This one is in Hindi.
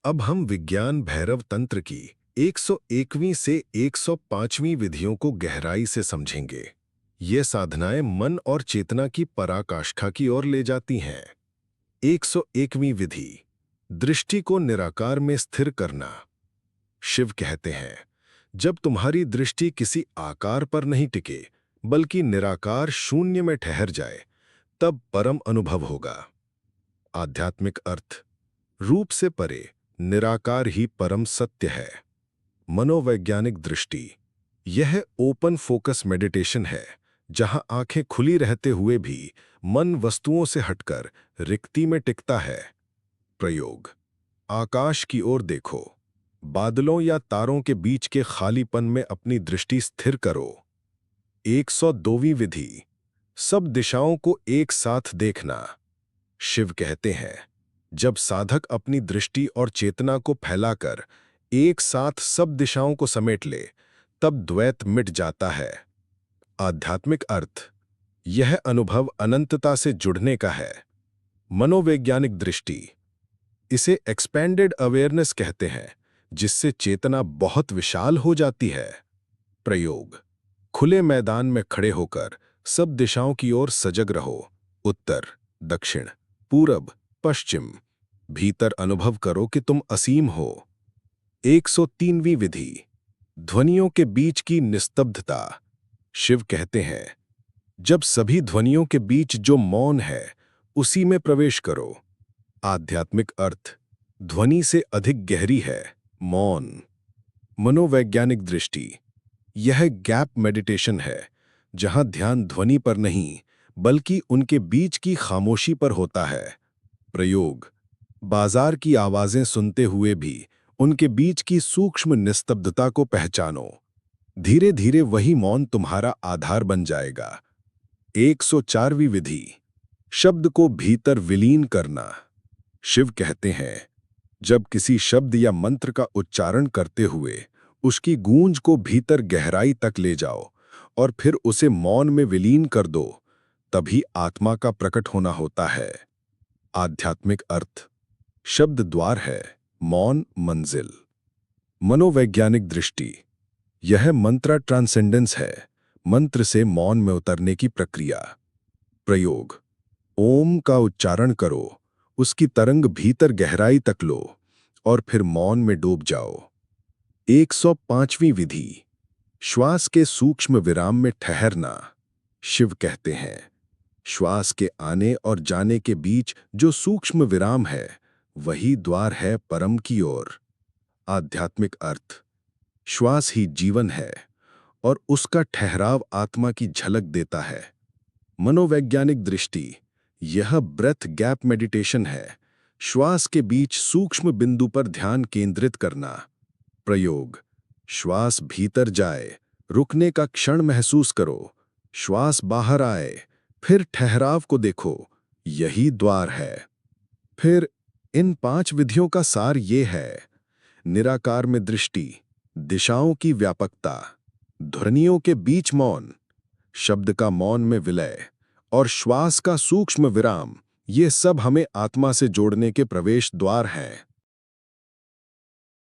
अब हम विज्ञान भैरव तंत्र की 101वीं से 105वीं विधियों को गहराई से समझेंगे। ये साधनाएं मन और चेतना की पराकाष्ठा की ओर ले जाती हैं। 101वीं विधि, दृष्टि को निराकार में स्थिर करना। शिव कहते हैं, जब तुम्हारी दृष्टि किसी आकार पर नहीं टिके बल्कि निराकार शून्य में ठहर जाए, तब परम अनुभव होगा। आध्यात्मिक अर्थ, रूप से परे निराकार ही परम सत्य है। मनोवैज्ञानिक दृष्टि, यह ओपन फोकस मेडिटेशन है, जहां आंखें खुली रहते हुए भी मन वस्तुओं से हटकर रिक्ति में टिकता है। प्रयोग, आकाश की ओर देखो, बादलों या तारों के बीच के खालीपन में अपनी दृष्टि स्थिर करो। 102वीं विधि, सब दिशाओं को एक साथ देखना। शिव कहते हैं, जब साधक अपनी दृष्टि और चेतना को फैलाकर एक साथ सब दिशाओं को समेट ले, तब द्वैत मिट जाता है। आध्यात्मिक अर्थ, यह अनुभव अनंतता से जुड़ने का है। मनोवैज्ञानिक दृष्टि, इसे एक्सपेंडेड अवेयरनेस कहते हैं, जिससे चेतना बहुत विशाल हो जाती है। प्रयोग, खुले मैदान में खड़े होकर सब दिशाओं की ओर सजग रहो। उत्तर, दक्षिण, पूरब, पश्चिम। भीतर अनुभव करो कि तुम असीम हो। 103वीं विधि, ध्वनियों के बीच की निस्तब्धता। शिव कहते हैं, जब सभी ध्वनियों के बीच जो मौन है, उसी में प्रवेश करो। आध्यात्मिक अर्थ, ध्वनि से अधिक गहरी है मौन। मनोवैज्ञानिक दृष्टि, यह गैप मेडिटेशन है, जहां ध्यान ध्वनि पर नहीं बल्कि उनके बीच की खामोशी पर होता है। प्रयोग, बाजार की आवाजें सुनते हुए भी उनके बीच की सूक्ष्म निस्तब्धता को पहचानो। धीरे धीरे वही मौन तुम्हारा आधार बन जाएगा। 104वीं विधि, शब्द को भीतर विलीन करना। शिव कहते हैं, जब किसी शब्द या मंत्र का उच्चारण करते हुए उसकी गूंज को भीतर गहराई तक ले जाओ और फिर उसे मौन में विलीन कर दो, तभी आत्मा का प्रकट होना होता है। आध्यात्मिक अर्थ, शब्द द्वार है, मौन मंजिल। मनोवैज्ञानिक दृष्टि, यह मंत्रा ट्रांसेंडेंस है, मंत्र से मौन में उतरने की प्रक्रिया। प्रयोग, ओम का उच्चारण करो, उसकी तरंग भीतर गहराई तक लो और फिर मौन में डूब जाओ। 105वीं विधि, श्वास के सूक्ष्म विराम में ठहरना। शिव कहते हैं, श्वास के आने और जाने के बीच जो सूक्ष्म विराम है, वही द्वार है परम की ओर। आध्यात्मिक अर्थ, श्वास ही जीवन है और उसका ठहराव आत्मा की झलक देता है। मनोवैज्ञानिक दृष्टि, यह ब्रेथ गैप मेडिटेशन है, श्वास के बीच सूक्ष्म बिंदु पर ध्यान केंद्रित करना। प्रयोग, श्वास भीतर जाए, रुकने का क्षण महसूस करो, श्वास बाहर आए, फिर ठहराव को देखो, यही द्वार है। फिर इन 5 विधियों का सार ये है: निराकार में दृष्टि, दिशाओं की व्यापकता, ध्वनियों के बीच मौन, शब्द का मौन में विलय और श्वास का सूक्ष्म विराम। ये सब हमें आत्मा से जोड़ने के प्रवेश द्वार हैं।